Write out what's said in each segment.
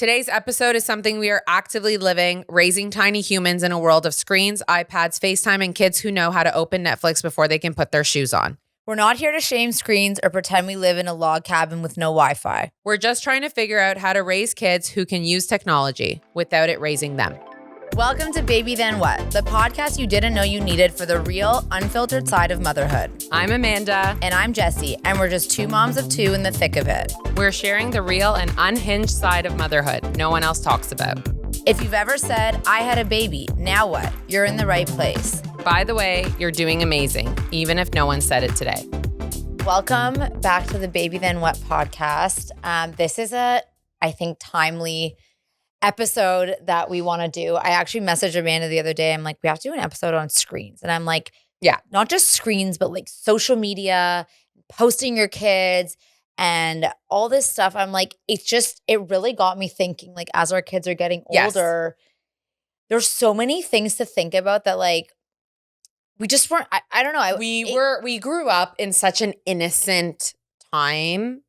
Today's episode is something we are actively living, raising tiny humans in a world of screens, iPads, FaceTime, and kids who know how to open Netflix before they can put their shoes on. We're not here to shame screens or pretend we live in a log cabin with no Wi-Fi. We're just trying to figure out how to raise kids who can use technology without it raising them. Welcome to Baby Then What, the podcast you didn't know you needed for the real, unfiltered side of motherhood. I'm Amanda. And I'm Jessie, and we're just two moms of two in the thick of it. We're sharing the real and unhinged side of motherhood no one else talks about. If you've ever said, I had a baby, now what? You're in the right place. By the way, you're doing amazing, even if no one said it today. Welcome back to the Baby Then What podcast. This is I think, timely episode that we want to do. I actually messaged Amanda the other day. I'm like, we have to do an episode on screens. And I'm like, yeah, not just screens, but like social media, posting your kids and all this stuff. I'm like, it really got me thinking, like, as our kids are getting older, there's so many things to think about that, like, we just weren't, I don't know. We grew up in such an innocent time.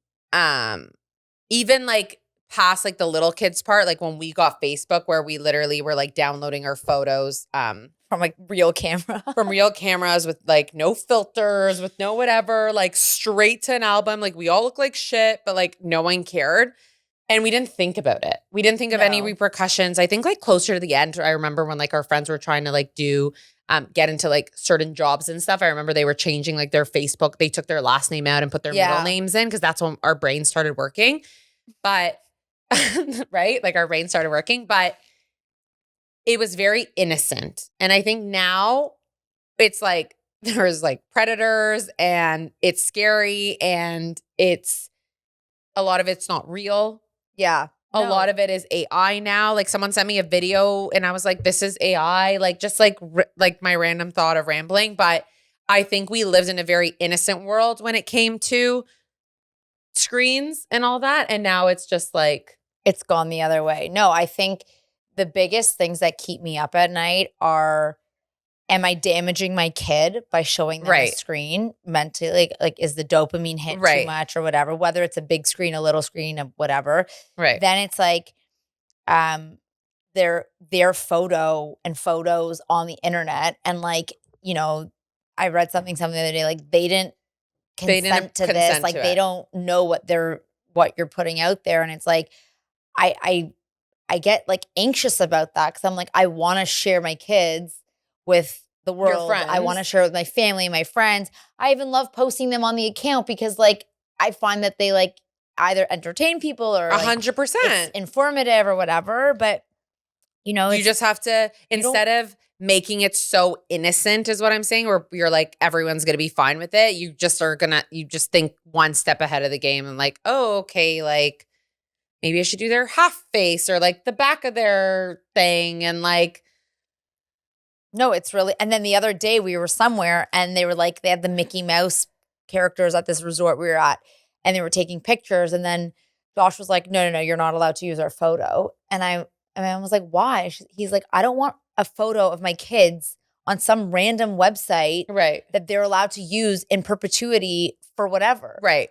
Even like past like the little kids part, like when we got Facebook, where we literally were like downloading our photos from like real camera. From real cameras with like no filters, with no whatever, like straight to an album. Like we all look like shit, but like no one cared. And we didn't think about it. We didn't think of any repercussions. I think like closer to the end, I remember when like our friends were trying to like get into like certain jobs and stuff. I remember they were changing like their Facebook. They took their last name out and put their middle names in because that's when our brains started working. But right? Like our brain started working, but it was very innocent. And I think now it's like there's like predators and it's scary and a lot of it's not real. Yeah. A lot of it is AI now. Like someone sent me a video and I was like, this is AI, like just like my random thought of rambling. But I think we lived in a very innocent world when it came to screens and all that. And now it's just like, it's gone the other way. No, I think the biggest things that keep me up at night are, am I damaging my kid by showing them a screen mentally? Like is the dopamine hit too much or whatever, whether it's a big screen, a little screen, or whatever. Right. Then it's like their photo and photos on the internet. And like, you know, I read something the other day, like they didn't consent to this. Like they don't know what you're putting out there. And it's like, I get like anxious about that because I'm like, I want to share my kids with the world. I want to share with my family, my friends. I even love posting them on the account because like I find that they like either entertain people or 100%. It's informative or whatever. But you know, you just have to, instead of making it so innocent is what I'm saying, or you're like, everyone's going to be fine with it. You just think one step ahead of the game and like, oh, okay, like, maybe I should do their half face or like the back of their thing and like. No, it's really. And then the other day we were somewhere and they were like, they had the Mickey Mouse characters at this resort we were at and they were taking pictures. And then Josh was like, no, you're not allowed to use our photo. And I was like, why? He's like, I don't want a photo of my kids on some random website that they're allowed to use in perpetuity for whatever. Right.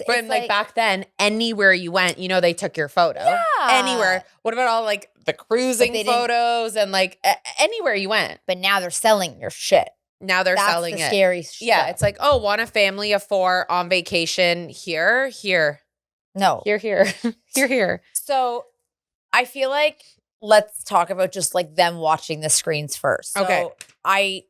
But like back then, anywhere you went, you know, they took your photo. Yeah. Anywhere. What about all like the cruising photos and like anywhere you went? But now they're selling your shit. Now they're selling it. That's the scary shit. Yeah. It's like, oh, want a family of 4 on vacation here. No. Here. So I feel like let's talk about just like them watching the screens first. So okay. I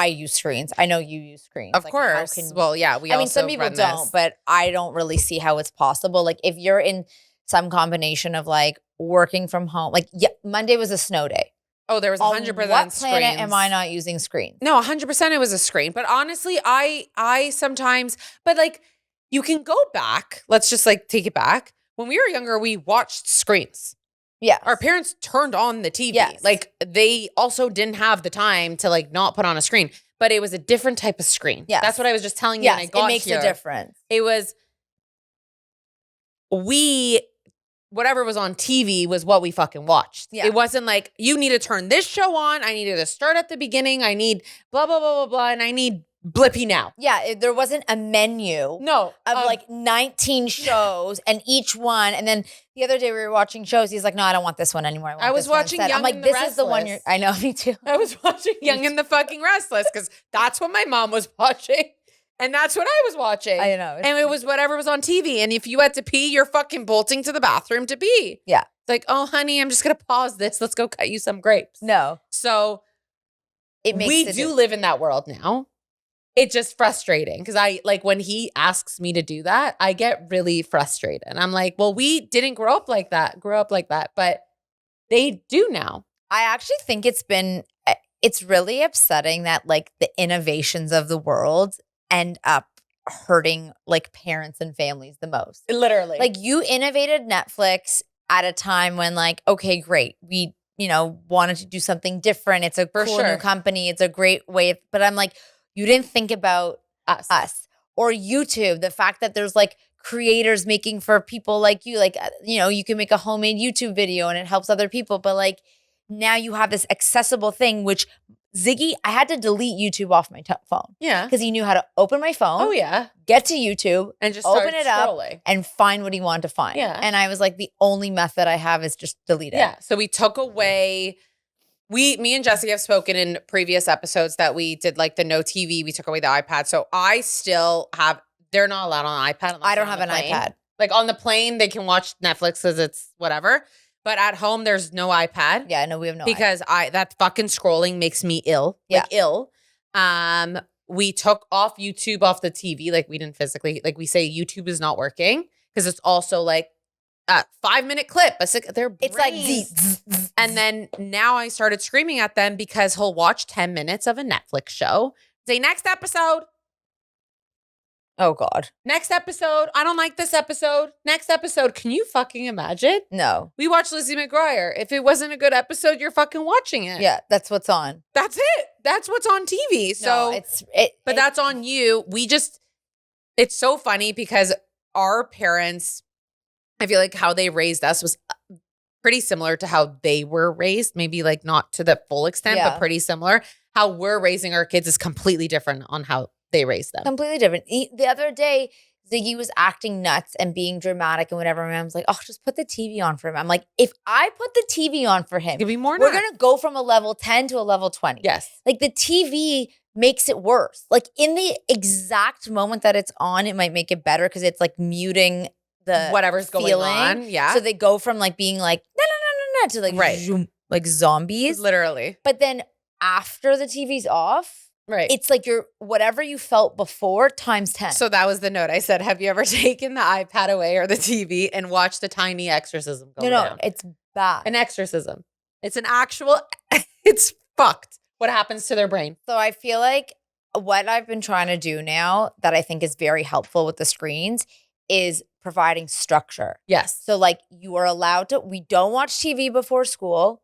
use screens. I know you use screens. Of course. Some people don't, but I don't really see how it's possible. Like if you're in some combination of like working from home, like Monday was a snow day. Oh, there was 100% screens. What planet am I not using screens? No, 100% it was a screen. But honestly, I sometimes, but like you can go back. Let's just like take it back. When we were younger, we watched screens. Yeah. Our parents turned on the TV. Yes. Like they also didn't have the time to like not put on a screen, but it was a different type of screen. Yes. That's what I was just telling you when I got here. It makes a difference. It was, whatever was on TV was what we fucking watched. Yeah. It wasn't like, you need to turn this show on. I needed to start at the beginning. I need blah, blah, blah, blah, blah. And I need Blippy now. Yeah, there wasn't a menu of like 19 shows and each one. And then the other day we were watching shows. He's like, no, I don't want this one anymore. I was watching Young I'm like, and the this is the one I know, me too. I was watching Young and the fucking Restless because that's what my mom was watching. And that's what I was watching. I know. And it was whatever was on TV. And if you had to pee, you're fucking bolting to the bathroom to pee. Yeah. It's like, oh, honey, I'm just going to pause this. Let's go cut you some grapes. No. So we do live in that world now. It's just frustrating because when he asks me to do that, I get really frustrated. And I'm like, well, we didn't grow up like that, but they do now. I actually think it's really upsetting that like the innovations of the world end up hurting like parents and families the most. Literally. Like you innovated Netflix at a time when like, okay, great. We, wanted to do something different. It's a cool new company. It's a great way. But I'm like, you didn't think about us or YouTube. The fact that there's like creators making for people like you, like, you can make a homemade YouTube video and it helps other people. But like now you have this accessible thing, which Ziggy, I had to delete YouTube off my phone. Yeah. Because he knew how to open my phone. Oh, yeah. Get to YouTube and just open it scrolling. Up and find what he wanted to find. Yeah. And I was like, the only method I have is just delete it. Yeah. So we took away... Me and Jessie have spoken in previous episodes that we did like the no TV. We took away the iPad. So I still have, they're not allowed on an iPad. I don't have an iPad. Like on the plane, they can watch Netflix because it's whatever. But at home, there's no iPad. Yeah, no, we have no because iPad. That fucking scrolling makes me ill. Like ill. We took off YouTube off the TV. Like we didn't physically, like we say YouTube is not working because it's also like, 5-minute clip. It's like zzz. And then now I started screaming at them because he'll watch 10 minutes of a Netflix show. Say, next episode. Oh, God. Next episode. I don't like this episode. Next episode. Can you fucking imagine? No. We watched Lizzie McGuire. If it wasn't a good episode, you're fucking watching it. Yeah, that's what's on. That's it. That's what's on TV. So, but that's on you. It's so funny because our parents, I feel like how they raised us was pretty similar to how they were raised. Maybe like not to the full extent, but pretty similar. How we're raising our kids is completely different on how they raised them. Completely different. The other day, Ziggy was acting nuts and being dramatic and whatever. And I was like, oh, just put the TV on for him. I'm like, if I put the TV on for him, it'd be more we're going to go from a level 10 to a level 20. Yes. Like the TV makes it worse. Like in the exact moment that it's on, it might make it better because it's like muting the whatever's feeling. Going on. Yeah. So they go from like being like, no, to like, zoom, like zombies. Literally. But then after the TV's off, it's like whatever you felt before times 10. So that was the note. I said, have you ever taken the iPad away or the TV and watched a tiny exorcism go down? No, it's bad. An exorcism. It's an actual, it's fucked what happens to their brain. So I feel like what I've been trying to do now that I think is very helpful with the screens is providing structure. Yes. So like you are allowed to, we don't watch TV before school.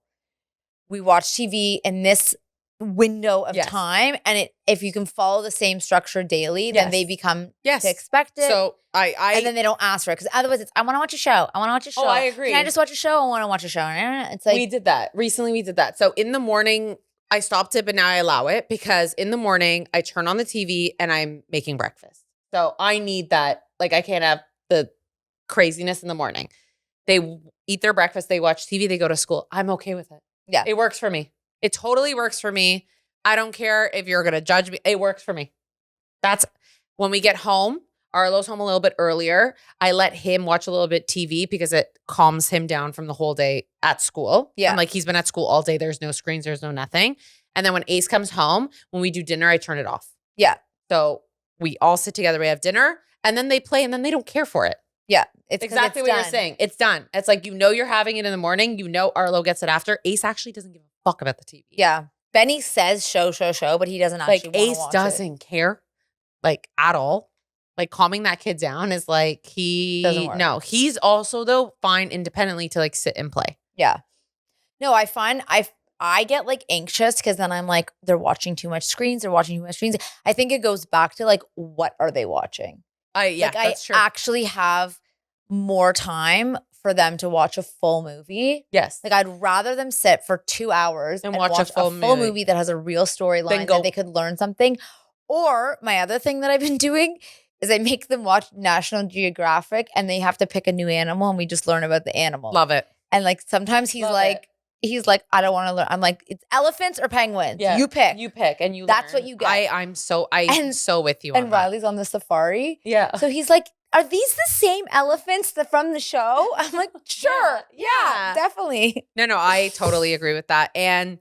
We watch TV in this window of time. And if you can follow the same structure daily, then they become to expect it. So and then they don't ask for it. Because otherwise it's, I want to watch a show. Oh, I agree. Can I just watch a show? I want to watch a show. It's like. We did that. Recently we did that. So in the morning, I stopped it, but now I allow it because in the morning I turn on the TV and I'm making breakfast. So I need that. Like I can't have the craziness in the morning. They eat their breakfast, they watch TV, they go to school. I'm okay with it. Yeah. It works for me. It totally works for me. I don't care if you're going to judge me. It works for me. That's when we get home. Arlo's home a little bit earlier. I let him watch a little bit TV because it calms him down from the whole day at school. Yeah. I'm like, he's been at school all day. There's no screens. There's no nothing. And then when Ace comes home, when we do dinner, I turn it off. Yeah. So we all sit together. We have dinner and then they play and then they don't care for it. Yeah. It's exactly what you're saying. It's done. It's like, you're having it in the morning. Arlo gets it after. Ace actually doesn't give a fuck about the TV. Yeah. Benny says show, but he doesn't actually Ace doesn't care like at all. Like calming that kid down is like doesn't work. No, he's also though fine independently to like sit and play. Yeah. No, I find I get like anxious because then I'm like, they're watching too much screens. I think it goes back to like, what are they watching? That's true. Actually have more time for them to watch a full movie. Yes. Like I'd rather them sit for 2 hours and watch a full movie that has a real storyline that they could learn something. Or my other thing that I've been doing is I make them watch National Geographic and they have to pick a new animal and we just learn about the animal. Love it. And like sometimes he's like, I don't want to learn. I'm like, it's elephants or penguins. Yeah. You pick. You pick and you That's learn. what you get. I'm so with you on and that. Riley's on the safari. Yeah. So he's like, are these the same elephants from the show? I'm like, sure. Yeah, definitely. No, I totally agree with that. And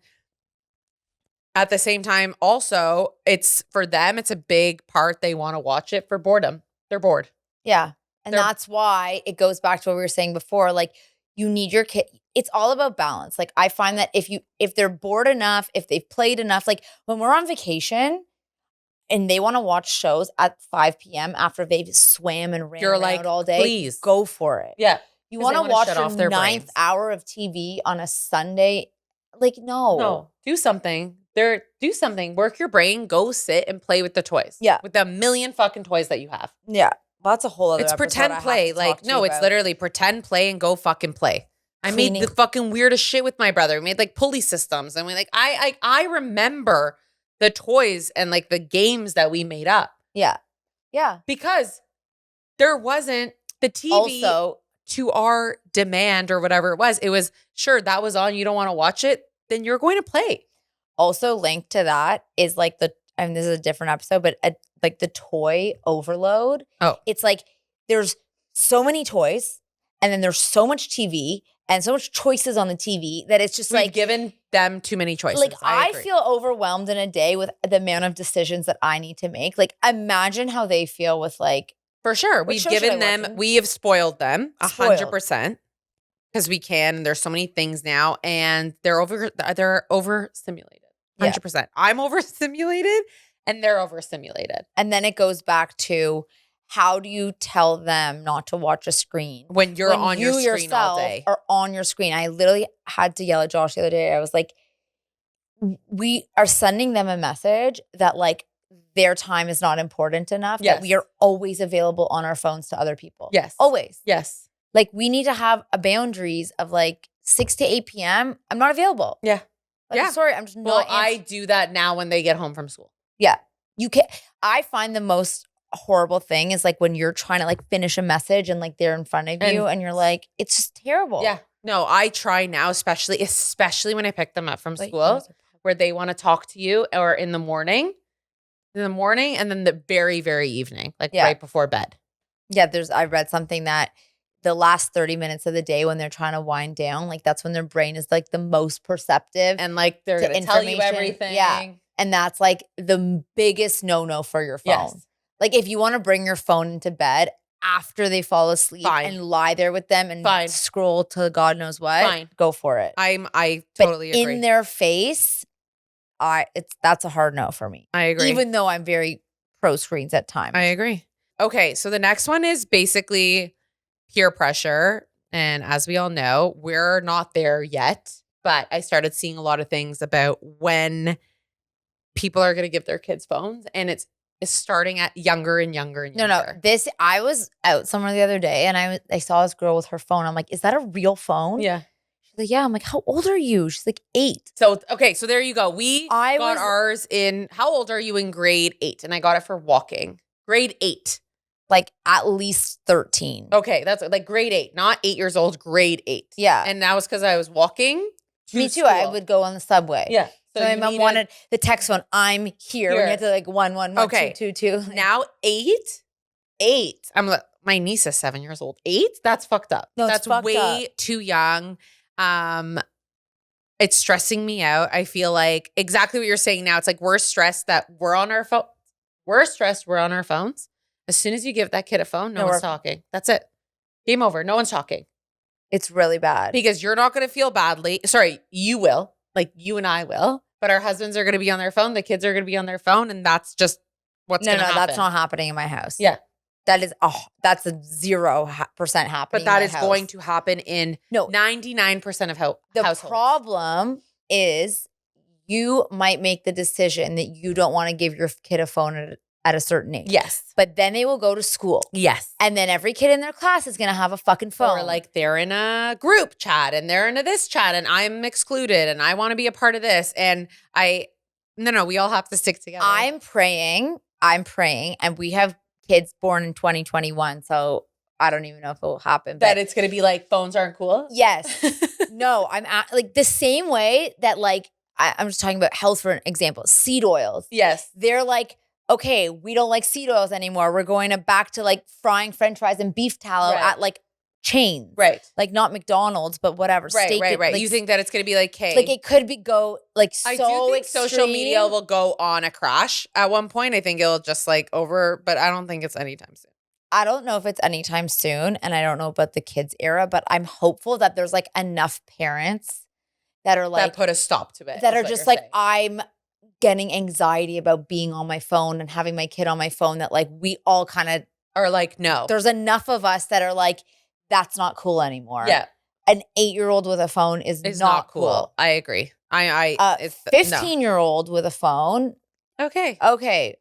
at the same time, also, it's for them, it's a big part. They want to watch it for boredom. They're bored. Yeah. And that's why it goes back to what we were saying before. Like, you need your kid. It's all about balance. Like, I find that if they're bored enough, if they've played enough, like when we're on vacation and they want to watch shows at 5 p.m. after they've swam and ran around all day, please go for it. Yeah. You want to watch your ninth hour of TV on a Sunday? Like, no. Do something. Do something. Work your brain. Go sit and play with the toys. Yeah. With the million fucking toys that you have. Yeah. That's a whole other It's pretend play. Like, no, it's literally pretend play and go fucking play. I made the fucking weirdest shit with my brother. We made like pulley systems. And I remember the toys and like the games that we made up. Yeah. Yeah. Because there wasn't the TV also to our demand or whatever it was. It was, sure, that was on. You don't want to watch it. Then you're going to play. Also linked to that is like this is a different episode, but like the toy overload. Oh. It's like there's so many toys and then there's so much TV and so much choices on the TV that it's just We've given them too many choices. Like I feel overwhelmed in a day with the amount of decisions that I need to make. Like imagine how they feel with like. For sure. We've given them, we have spoiled them 100% because we can. And there's so many things now and they're overstimulated. 100%. Yeah. I'm overstimulated and they're overstimulated. And then it goes back to how do you tell them not to watch a screen when you're on your screen all day? Or on your screen. I literally had to yell at Josh the other day. I was like, we are sending them a message that like their time is not important enough. That we are always available on our phones to other people. Yes. Always. Yes. Like we need to have a boundaries of like 6 to 8 p.m. I'm not available. Yeah. Like, I'm sorry, I'm just not. Well, I do that now when they get home from school. Yeah. You can. I find the most horrible thing is like when you're trying to like finish a message and like they're in front of you and you're like, it's just terrible. Yeah. No, I try now, especially when I pick them up from school where they want to talk to you or in the morning and then the very, very evening, like right before bed. Yeah. I read something that the last 30 minutes of the day when they're trying to wind down, like that's when their brain is like the most perceptive. And like they're going to tell you everything. Yeah. And that's like the biggest no-no for your phone. Yes. Like if you want to bring your phone into bed after they fall asleep and lie there with them and scroll to God knows what, go for it. I totally agree. In their face, that's a hard no for me. I agree. Even though I'm very pro screens at times. I agree. Okay, so the next one is basically peer pressure. And as we all know, we're not there yet. But I started seeing a lot of things about when people are going to give their kids phones. And it's starting at younger and younger and younger. No. I was out somewhere the other day and I saw this girl with her phone. I'm like, is that a real phone? Yeah. She's like, yeah. I'm like, how old are you? She's like 8. So, okay. So there you go. I got ours how old are you in grade 8? And I got it for walking. Grade 8. Like at least 13. Okay. That's like grade 8, not 8 years old, grade 8. Yeah. And that was because I was walking. Me too. I would go on the subway. Yeah. So my mom wanted the text phone. I'm here. When you have to like 111 222. Now 8. I'm like, my niece is 7 years old. 8? That's fucked up. No, that's way too young. It's stressing me out. I feel like exactly what you're saying now. It's like we're stressed that we're on our phone. We're stressed we're on our phones. As soon as you give that kid a phone, no one's talking. That's it. Game over. No one's talking. It's really bad. Because you're not going to feel badly. Sorry, you will. Like you and I will. But our husbands are going to be on their phone. The kids are going to be on their phone. And that's just what's going to happen. No, that's not happening in my house. Yeah. That's a 0% happening. But that is going to happen in 99% of households. The problem is you might make the decision that you don't want to give your kid a phone at a certain age. Yes. But then they will go to school. Yes. And then every kid in their class is going to have a fucking phone. Or like they're in a group chat and they're in this chat and I'm excluded and I want to be a part of this. And No, we all have to stick together. I'm praying, and we have kids born in 2021, so I don't even know if it will happen. That it's going to be like phones aren't cool? Yes. No, I'm like the same way that like, I'm just talking about health for an example, seed oils. Yes. They're like, okay, we don't like seed oils anymore. We're going back to like frying french fries and beef tallow at like chains. Right. Like not McDonald's, but whatever. Right. Like, you think that it's going to be like, hey. Like it could go like so I do think extreme. social media will go on a crash at one point. I think it'll just like but I don't think it's anytime soon. I don't know if it's anytime soon, and I don't know about the kids era, but I'm hopeful that there's like enough parents that are like. That put a stop to it. That are just like, I'm getting anxiety about being on my phone and having my kid on my phone, that like we all kind of are like, no. There's enough of us that are like, that's not cool anymore. Yeah. An 8-year-old with a phone is not cool. I agree. I 15-year-old with a phone. Okay.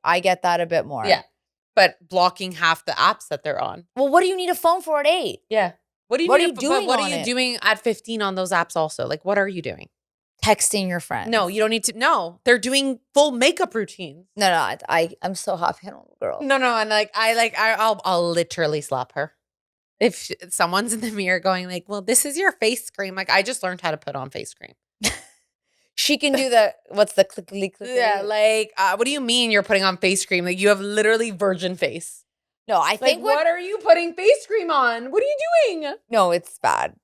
I get that a bit more. Yeah. But blocking half the apps that they're on. Well, what do you need a phone for at 8? Yeah. What are you doing at 15 on those apps also? Like, what are you doing? Texting your friends. No, you don't need to. No, they're doing full makeup routines. No, I'm so happy I'm a little girl. No, and I'll literally slap her. If someone's in the mirror going like, well, this is your face cream. Like, I just learned how to put on face cream. She can do what's the clickly? Yeah, like, what do you mean you're putting on face cream? Like, you have literally virgin face. No, I think what are you putting face cream on? What are you doing? No, it's bad.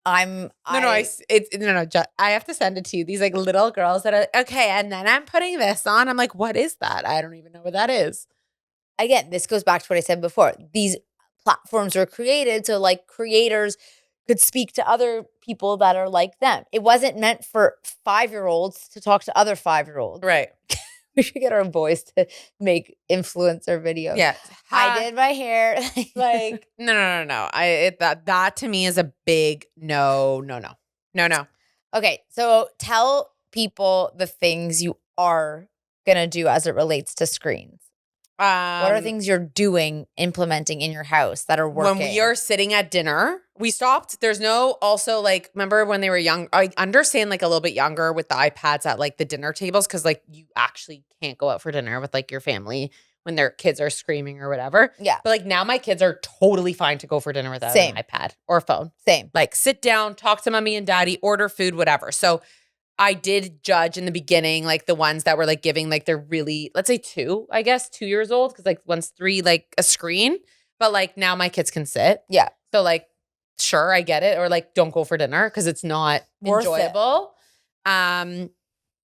I have to send it to you. These like little girls that are okay, and then I'm putting this on. I'm like, what is that? I don't even know what that is. Again, this goes back to what I said before. These platforms were created so like creators could speak to other people that are like them. It wasn't meant for 5-year-olds to talk to other 5-year-olds. Right. We should get our boys to make influencer videos. Yeah. I did my hair. Like, no. That to me is a big no. Okay, so tell people the things you are going to do as it relates to screens. What are things you're implementing in your house that are working? When we are sitting at dinner, we stopped. There's no also like, remember when they were young? I understand like a little bit younger with the iPads at like the dinner tables because like you actually can't go out for dinner with like your family when their kids are screaming or whatever. Yeah. But like now my kids are totally fine to go for dinner without an iPad or phone. Same. Like sit down, talk to mommy and daddy, order food, whatever. So I did judge in the beginning, like the ones that were like giving like they're really, let's say 2 years old. Cause like one's 3, like a screen, but like now my kids can sit. Yeah. So like, sure, I get it. Or like, don't go for dinner cause it's not enjoyable.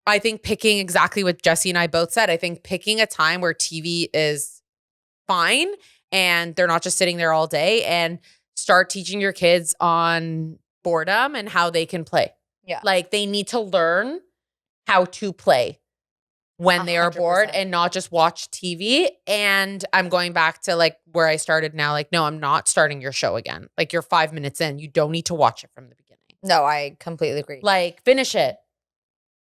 I think picking exactly what Jessie and I both said, I think picking a time where TV is fine and they're not just sitting there all day, and start teaching your kids on boredom and how they can play. Yeah. Like they need to learn how to play when they are bored 100%. and not just watch TV. And I'm going back to like where I started now. Like, no, I'm not starting your show again. Like you're 5 minutes in. You don't need to watch it from the beginning. No, I completely agree. Like finish it.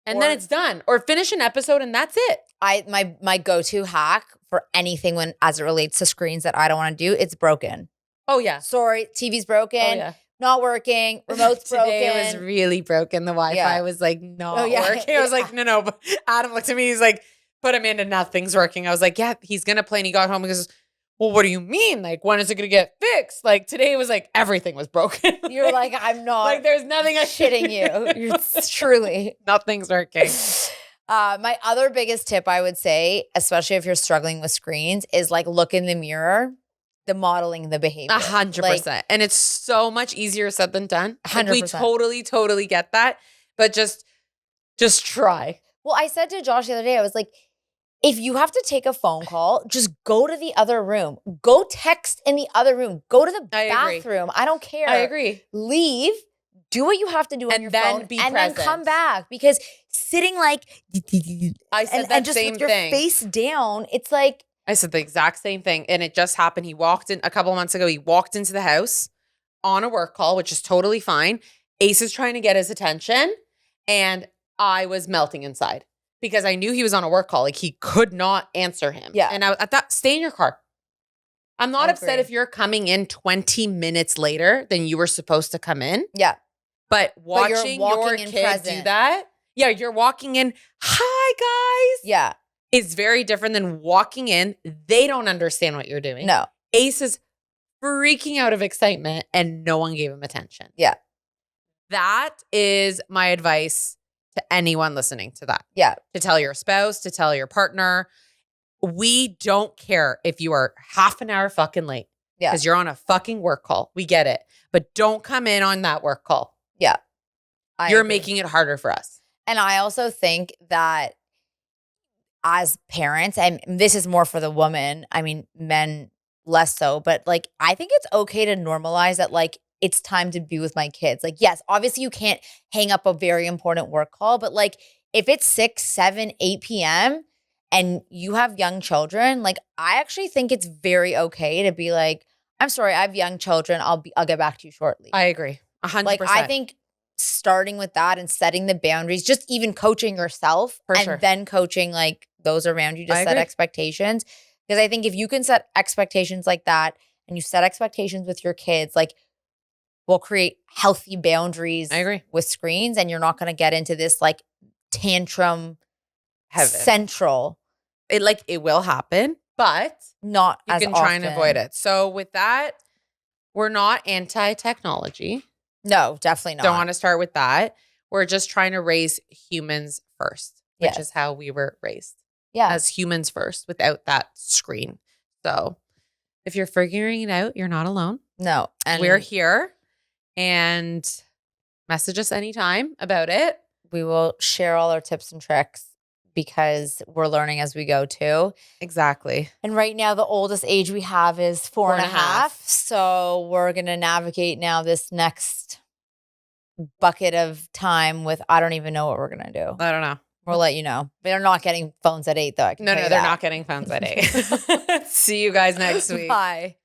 And then it's done. Or finish an episode and that's it. My go-to hack for anything as it relates to screens that I don't want to do, it's broken. Oh yeah. Sorry, TV's broken. Oh yeah. Not working. Remote's broken. Today was really broken. The Wi-Fi was like not working. I was like, no. But Adam looked at me. He's like, put him in and nothing's working. I was like, yeah, he's going to play. And he got home and goes, well, what do you mean? Like, when is it going to get fixed? Like today was like, everything was broken. You're like, I'm not. Like there's nothing I shitting you. You're truly. Nothing's working. My other biggest tip I would say, especially if you're struggling with screens, is like look in the mirror. The modeling the behavior. 100%. And it's so much easier said than done. 100%. We totally get that. But just try. Well, I said to Josh the other day, I was like, if you have to take a phone call, just go to the other room. Go text in the other room. Go to the bathroom. I don't care. I agree. Leave. Do what you have to do on your phone. And then come back. Because sitting like I said that just same with your thing. face down, it's like I said the exact same thing. And it just happened. He walked in a couple of months ago. He walked into the house on a work call, which is totally fine. Ace is trying to get his attention. And I was melting inside because I knew he was on a work call. Like he could not answer him. Yeah. And I thought, stay in your car. I'm not upset if you're coming in 20 minutes later than you were supposed to come in. Yeah. But watching your kid do that Yeah, you're walking in, hi guys. Yeah. It's very different than walking in. They don't understand what you're doing. No. Ace is freaking out of excitement and no one gave him attention. Yeah. That is my advice to anyone listening to that. Yeah. To tell your spouse, to tell your partner. We don't care if you are half an hour fucking late. Yeah. Because you're on a fucking work call. We get it. But don't come in on that work call. Yeah. You're agree. Making it harder for us. And I also think that as parents, and this is more for the woman, I mean, men less so, but like, I think it's okay to normalize that, like, it's time to be with my kids. Like, yes, obviously you can't hang up a very important work call, but like, if it's 6, 7, 8 p.m. and you have young children, like, I actually think it's very okay to be like, I'm sorry, I have young children. I'll get back to you shortly. I agree. 100%. Like, I think starting with that and setting the boundaries, just even coaching yourself then coaching like those around you to set expectations. Because I think if you can set expectations like that and you set expectations with your kids, like, we'll create healthy boundaries with screens, and you're not going to get into this like tantrum central. It will happen, but not you as can try and avoid it. So with that, we're not anti-technology. No, definitely not. Don't want to start with that. We're just trying to raise humans first, which is how we were raised. Yeah. As humans first without that screen. So if you're figuring it out, you're not alone. No. And we're here, and message us anytime about it. We will share all our tips and tricks because we're learning as we go too. Exactly. And right now, the oldest age we have is 4.5. So we're going to navigate now this next bucket of time with, I don't even know what we're going to do. I don't know. We'll let you know. They're not getting phones at 8 though. No, they're not getting phones at 8. See you guys next week. Bye.